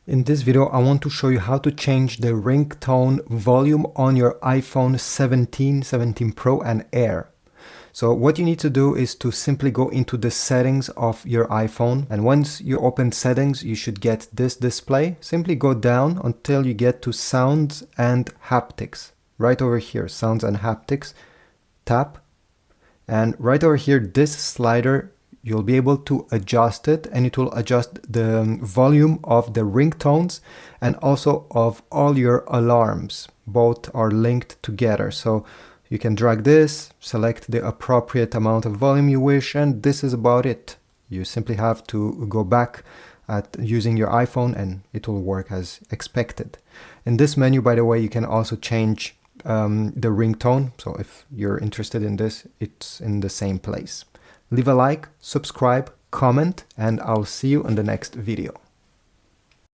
In this video, I want to show you how to change the ringtone volume on your iPhone 17, 17 Pro and Air. So what you need to do is to simply go into the settings of your iPhone, and once you open settings, you should get this display. Simply go down until you get to sounds and haptics. Right over here, sounds and haptics, tap, and right over here, this slider, you'll be able to adjust it, and it will adjust the volume of the ringtones and also of all your alarms. Both are linked together. So you can drag this, select the appropriate amount of volume you wish, and this is about it. You simply have to go back at using your iPhone and it will work as expected. In this menu, by the way, you can also change the ringtone. So if you're interested in this, it's in the same place. Leave a like, subscribe, comment, and I'll see you in the next video.